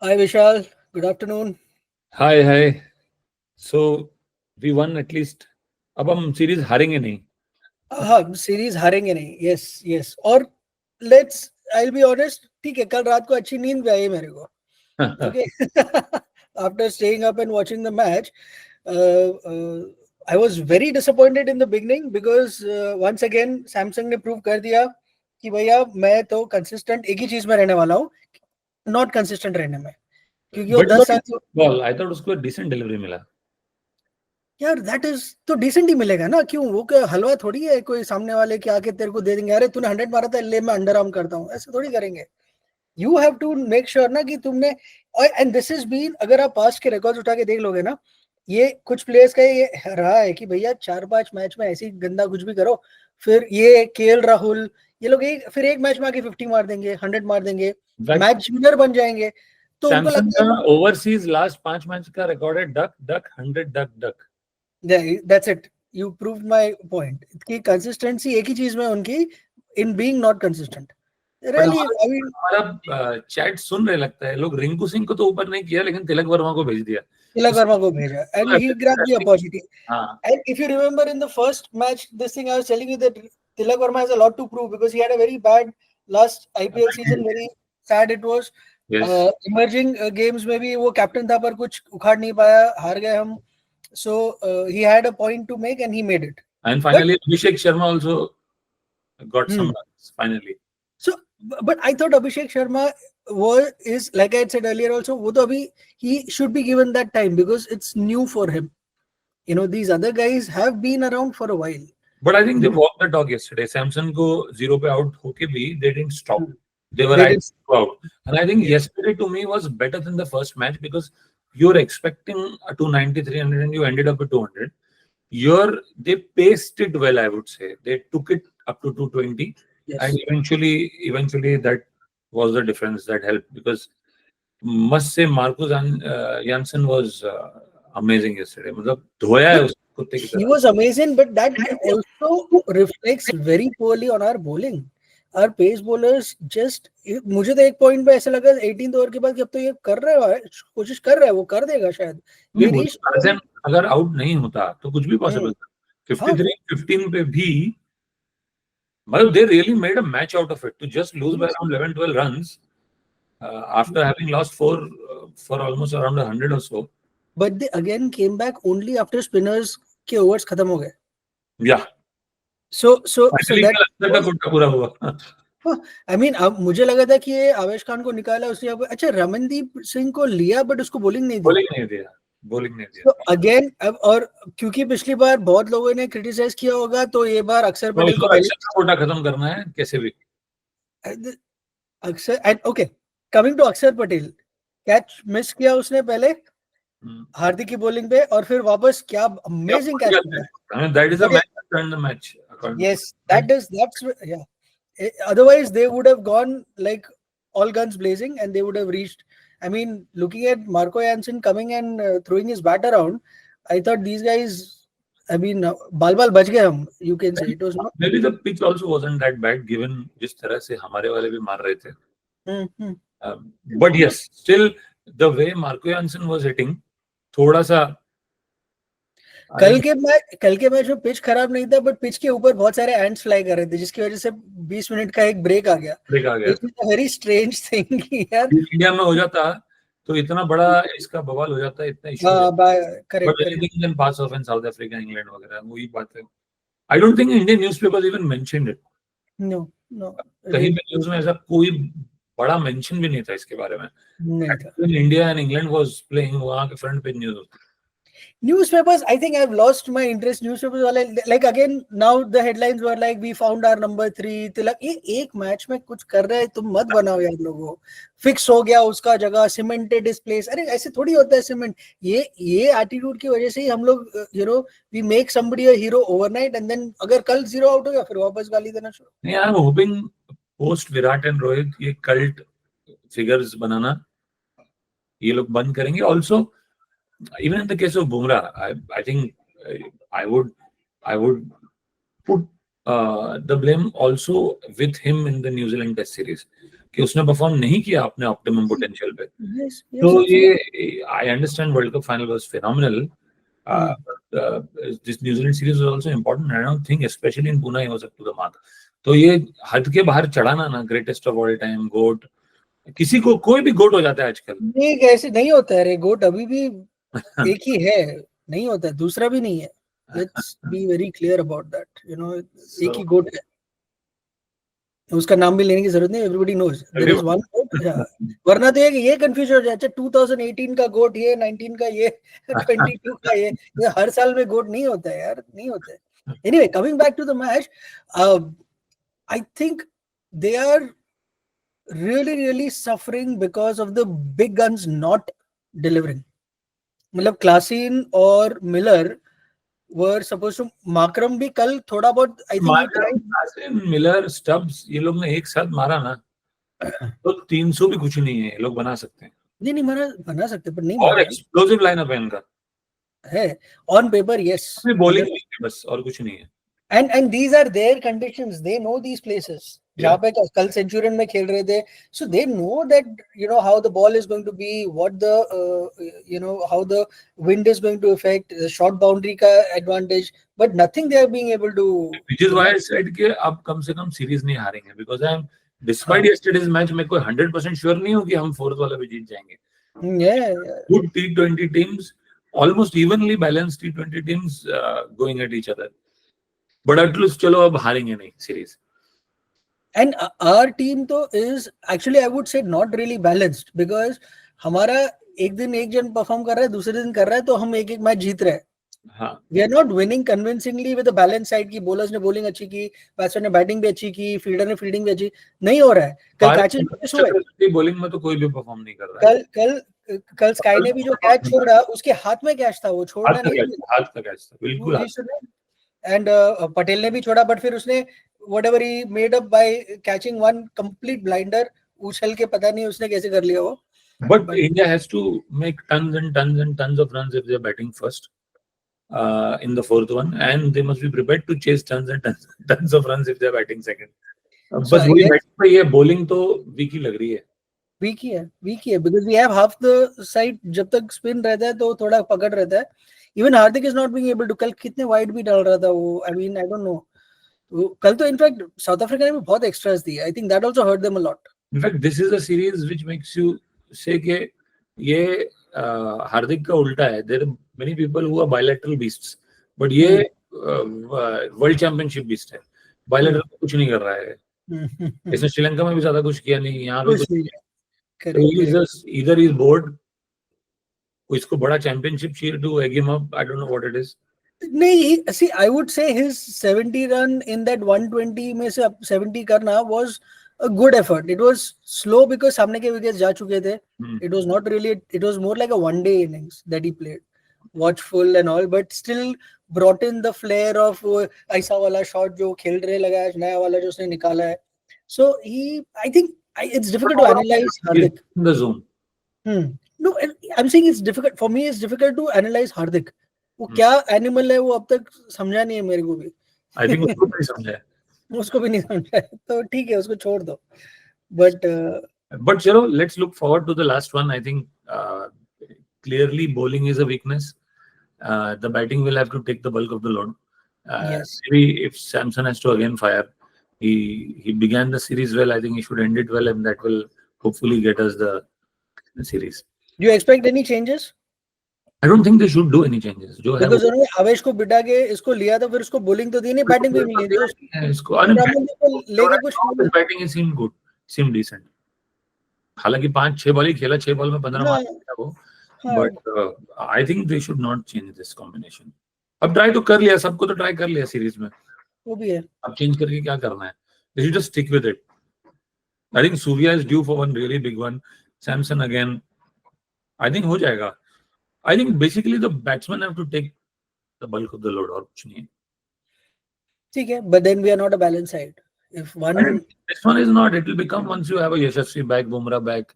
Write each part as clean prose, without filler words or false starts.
Hi Vishal, good afternoon. Hi hi. So we won at least. अब हम series हारेंगे नहीं. हाँ सीरीज हारेंगे नहीं. Yes yes. और let's I will be honest. ठीक है, कल रात को अच्छी नींद भी आई मेरे को. Okay. After staying up and watching the match, I was very disappointed in the beginning because once again Samson ने प्रूव कर दिया कि भैया मैं तो कंसिस्टेंट एक ही चीज में रहने वाला हूँ, नॉट कंसिस्टेंट रहने में. क्योंकि वो बट 10 साल बॉल आई थॉट उसको डिसेंट डिलीवरी मिला. यार दैट इज तो डिसेंट ही मिलेगा ना. क्यों, वो क्या हलवा थोड़ी है कोई सामने वाले के आके तेरे को दे देंगे, अरे तूने 100 मारा था ले मैं अंडर आर्म करता हूँ, ऐसे थोड़ी करेंगे. You have to make sure ना कि तुमने. और एंड दिस इज बीन, अगर आप पास्ट के रिकॉर्ड्स उठा के देख लोगे ना, ये कुछ प्लेयर्स का ये रहा है कि भैया 4-5 मैच में ऐसी गंदा कुछ भी करो, फिर ये केएल राहुल ये लोग फिर एक मैच में आके 50 मार देंगे, 100 मार देंगे, मैच विनर बन जाएंगे. तो उनको सैमसंग लगता का ओवरसीज लास्ट 5 मैच का रिकॉर्ड है डक डक 100 डक डक. है that's it. You prove my point कि कंसिस्टेंसी एक ही चीज में उनकी, in being not consistent. But really I mean. हमारा चैट सुन रहे लगता है लोग. रिंकू सिंह को तो ऊपर नहीं किया लेकिन तिलक वर्मा को भेज दिया. तिलक तो वर्मा को भेजा and he grab the opportunity. हाँ. And if you remember in the first match, this thing I was telling you that Tilak Verma has a lot to prove because he had a very bad last IPL season. Very sad it was. Yes. Emerging games में भी वो captain था पर कुछ उखाड़ नहीं पाया, हार गए हम. So he had a point to make and he made it. And But finally Abhishek Sharma also got some hmm, runs finally. so but I thought Abhishek Sharma was is like I had said earlier also. वो तो अभी he should be given that time because it's new for him. You know, these other guys have been around for a while. But I think they walked the dog yesterday. Samson को zero पे out होके भी they didn't stop. They were They right did. out. And I think Yes. yesterday to me was better than the first match because you're expecting a 290, 300 and you ended up with 200. They paced it well, I would say. They took it up to 220 and Yes. eventually that was the difference that helped because must say Marcus Janssen was amazing yesterday. मतलब धोया है उसको कुत्ते की He तरह. was amazing, but that also reflects very poorly on our bowling. Our pace bowlers just, मुझे तो एक पॉइंट पे ऐसा लगा 18th ओवर के बाद कि अब तो ये कर रहा है, कोशिश कर रहा है, वो कर देगा शायद. नहीं They मुझे reached. Tarzan अगर आउट नहीं होता तो कुछ भी पॉसिबल था. हाँ 53-15 पे भी मतलब they really made a match out of it to just lose by around 11-12 runs after having lost four for almost around 100 or so. but they again came back only after spinners के overs खत्म हो गए. Yeah. So finally that कल अक्षर का was. Kota पूरा हुआ. I mean अब मुझे लगा था कि ये आवेश खान को निकाला उसने. अच्छा रमनदीप सिंह को लिया बट उसको बॉलिंग नहीं दी. बॉलिंग नहीं दिया. बॉलिंग नहीं दिया. तो अगेन अब, और क्योंकि पिछली बार बहुत लोगों ने क्रिटिसाइज किया होगा तो ये बार अक्षर तो पटेल उसको को पहले. अक्षर का कोटा खत्म करना है कैसे भी. अक्षर एंड ओके, कमिंग टू अक्षर पटेल, कैच मिस किया उसने पहले हार्दिक की बॉलिंग पे और फिर वापस क्या अमेजिंग कैच किया. I mean, that is a Okay, match that turned the match according to yes, that's yeah. Otherwise they would have gone like all guns blazing and they would have reached. I mean, looking at Marco Jansen coming and throwing his bat around, I thought these guys, I mean, bal bal bach gaye hum, you can say. It was not. maybe the pitch also wasn't that bad given जिस तरह से हमारे वाले भी मार रहे थे. Hmm. But yes, still the way Marco Jansen was hitting थोड़ा सा I कल mean, के मैच में पिच खराब नहीं था बट पिच के ऊपर बहुत सारे एंड्स फ्लाई कर रहे थे जिसकी वजह से 20 मिनट का एक ब्रेक आ गया. ब्रेक आ गया. Which is a very strange thing यार. इंडिया में हो जाता तो इतना बड़ा इसका बवाल हो जाता, इतना इशू हो हाँ जाता. Correct but correct. Anything can pass off in South Africa England वगैरह वही बात है. I don't think Indian newspapers even mentioned it. No no कहीं पे न्यूज़ में ऐसा कोई बड़ा मेंशन भी नहीं था इसके बारे में. नहीं था. India and England was playing वहां के फ्रंट पेज न्यूज़ होती. Newspapers, I think I've lost my interest. Newspapers वाले like again now the headlines were like we found our number 3 तिलक. ये एक मैच में कुछ कर रहे हैं तुम मत बनाओ यार लोगों. फिक्स हो गया उसका जगह, सीमेंटेड इस प्लेस. अरे ऐसे थोड़ी होता है सीमेंट. ये एटीट्यूड की वजह से ही हम लोग we make somebody a hero overnight and then अगर कल 0 आउट हो गया फिर वापस गाली देना शुरू. नहीं, I am hoping post Virat and Rohit ये कल्ट फिगर्स बनाना ये लोग बंद करेंगे. Also even in the case of Bumrah, I think I would put the blame also with him in the New Zealand Test series. कि उसने परफॉर्म नहीं किया अपने ऑप्टिमम पोटेंशियल पे। Yes, yes, तो absolutely. ये I understand World Cup final was phenomenal, this New Zealand series was also important, I don't think specially in Pune he was up to the mark. तो ये हद के बाहर चढ़ाना ना, greatest of all time, GOAT, किसी को कोई भी गोट हो जाता है आजकल। नहीं, कैसे नहीं होता है रे, गोट अभी भी एक ही है, नहीं होता है, दूसरा भी नहीं है। Let's be very clear about that, you know, एक ही गोट है, उसका नाम भी लेने की जरूरत नहीं, everybody knows there is one goat. वरना तो ये कंफ्यूज हो जाए, 2018 का गोट ये, 19 का ये, 22 का ये हर साल में गोट नहीं होता है यार, नहीं होता है। Anyway, coming back to the match, I think they are really suffering because of the big guns not delivering. मतलब क्लासीन और Miller were supposed to, Markram भी कल थोड़ा बहुत, I think he tried. Miller, Stubbs, ये लोग ने एक साथ मारा ना तो 300 भी कुछ नहीं है, ये लोग बना सकते हैं। नहीं बना सकते, पर नहीं और मारा एक्सप्लोसिव लाइनअप है इनका, है ऑन पेपर, यस, बॉलिंग बस, और कुछ नहीं है। and these are their conditions, they know these places. जहाँ पे कल सेंचुरियन में खेल रहे थे, so they know that, you know, how the ball is going to be, what the you know, how the wind is going to affect the short boundary का advantage, but nothing they are being able to, which is why I said कि अब कम से कम series नहीं हारेंगे, because I am, despite yesterday's match, मैं कोई 100% sure नहीं हूँ कि हम फोर्थ वाला भी जीत जाएंगे। Good T20 teams, almost evenly balanced T20 teams going at each other, but at least चलो अब हारेंगे नहीं सीरीज। And our team तो is actually, I would say, not really balanced, because हमारा एक दिन एक जन परफॉर्म कर रहा है, दूसरे दिन कर रहा है, तो हम एक एक मैच जीत रहे हैं। हाँ, we are not winning convincingly with the balance side की, bowlers ने bowling अच्छी की, बैट्समैन ने बैटिंग भी अच्छी की, फील्डर ने फील्डिंग भी अच्छी, नहीं हो रहा है। कल कैचेस हुए, बॉलिंग में तो कोई भी परफॉर्म नहीं कर रहा है। कल स्काई ने भी जो कैच छोड़ा, उसके हाथ में कैच था, वो छोड़ना नहीं, हाथ का कैच था, बिल्कुल। एंड पटेल ने भी छोड़ा, बट फिर उसने whatever he made up by catching one complete blinder, उछल के पता नहीं उसने कैसे कर लिया वो। But India has to make tons and tons and tons of runs if they are batting first in the fourth one, and they must be prepared to chase tons and tons of runs if they are batting second. बस वही batting पे, ये bowling तो week ही लग रही है, week ही है, because we have half the side, जब तक स्पिन रहता है तो थोड़ा पकड़ रहता है। Even Hardik is not being able to, कल कितने वाइड भी डाल रहा था वो, I mean, I don't know, कल तो इनफैक्ट साउथ अफ्रीका ने भी बहुत एक्स्ट्रास दिए, I think that also hurt them a lot. In fact this is a series which makes you say कि ये हार्दिक का उल्टा है, there are many people who are bilateral beasts, but ये वर्ल्ड चैंपियनशिप बीस्ट है, बायलैटरल कुछ नहीं कर रहा है। इसने श्रीलंका में भी ज्यादा कुछ किया नहीं, यहाँ भी कुछ नहीं, इधर इज बोर्ड, इसको बड़ा चैंपियनशिप चाहिए to egg him up, I don't know what it is. नहीं, see, I would say his 70 run in that 120 में से 70 करना was a good effort. It was slow because सामने के विकेट्स जा चुके थे. It was not really, it was more like a one day innings that he played, watchful and all, but still brought in the flair of ऐसा वाला shot जो खेल रहे लगा है, नया वाला जो उसने निकाला है. So I think it's difficult to analyze Hardik in the zone. No, I'm saying it's difficult for me. It's difficult to analyze Hardik. वो क्या एनिमल है वो अब तक समझा नहीं है मेरे को भी। आई थिंक उसको भी समझा है, उसको भी नहीं समझा है, तो ठीक है, उसको छोड़ दो। बट चलो, let's look forward to the last one. I think clearly bowling is a weakness. The batting will have to take the bulk of the load. Yes. Maybe if Samson has to again fire, he began the series well. I think he should end it well, and that will hopefully get us the series. Do you expect any changes? I don't think they should do any changes. जो है, उन्होंने आवेश को बिठा के इसको लिया था, फिर उसको बॉलिंग तो दी नहीं, बैटिंग भी मिली नहीं इसको, लेके कुछ बैटिंग ही सीम गुड, सीम डिसेंट। हालांकि 5-6 बॉल ही खेला, 6 बॉल में 15 मार दिया वो, but I think they should not change this combination. अब ट्राई तो कर लिया, सबको तो ट्राई कर लिया सीरीज में, वो भी है, अब चेंज करके क्या करना है? They should just stick with it. I think Surya is due for one really big one, Samson again, I think हो जाएगा। I think basically the batsmen have to take the bulk of the load, और कुछ नहीं है। ठीक है, but then we are not a balanced side. If one, this one is not, it will become once you have a Yashasvi back, Bumrah back.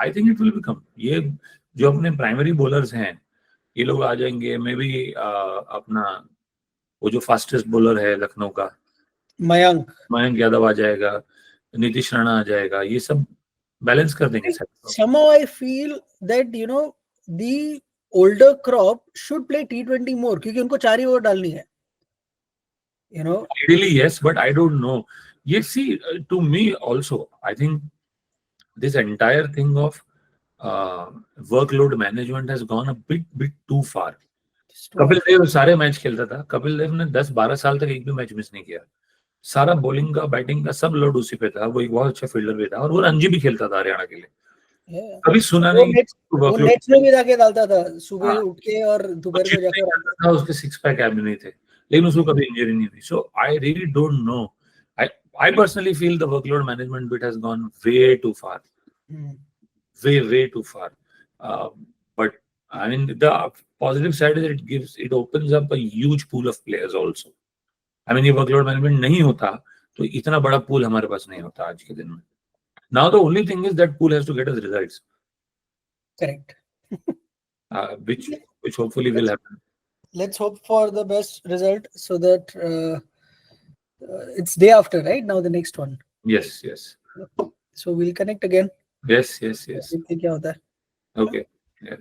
I think it will become, ये जो अपने primary bowlers हैं, ये लोग आ जाएंगे, may be अपना वो जो फास्टेस्ट बॉलर है लखनऊ का, मयंक यादव आ जाएगा, नीतीश राणा आ जाएगा, ये सब बैलेंस कर देंगे सब। Somehow I feel that the older crop should play T20 more क्योंकि उनको 4 ही ओवर डालनी है. Ideally, yes, but I don't know. You see, to me also, I think this entire thing of workload management has gone a bit too far. Kapil Dev सारे match खेलता था. कपिल देव ने 10-12 साल तक एक भी मैच मिस नहीं किया. सारा बॉलिंग का, बैटिंग का सब लोड उसी पे था. वो एक बहुत अच्छा फील्डर भी था और वो रणजी भी खेलता था हरियाणा के लिए. कभी सुना नहीं वो नेट्स में भी जाके डालता था सुबह उठ के और दोपहर को जाके करता था. उसके 6 पैक एब नहीं थे, लेकिन उसको कभी इंजरी नहीं हुई. So I really don't know. I personally feel the workload management bit has gone way too far. Way too far. But I mean, the positive side is it opens up a huge pool of players also. I mean, ये workload management नहीं होता तो इतना बड़ा pool हमारे पास नहीं होता आज के दिन में. Now the only thing is that pool has to get us results. Correct. Which hopefully will happen. Let's hope for the best result so that it's day after, right? Now the next one. Yes. So we'll connect again. Yes. देखते क्या होता है. Okay. Yeah.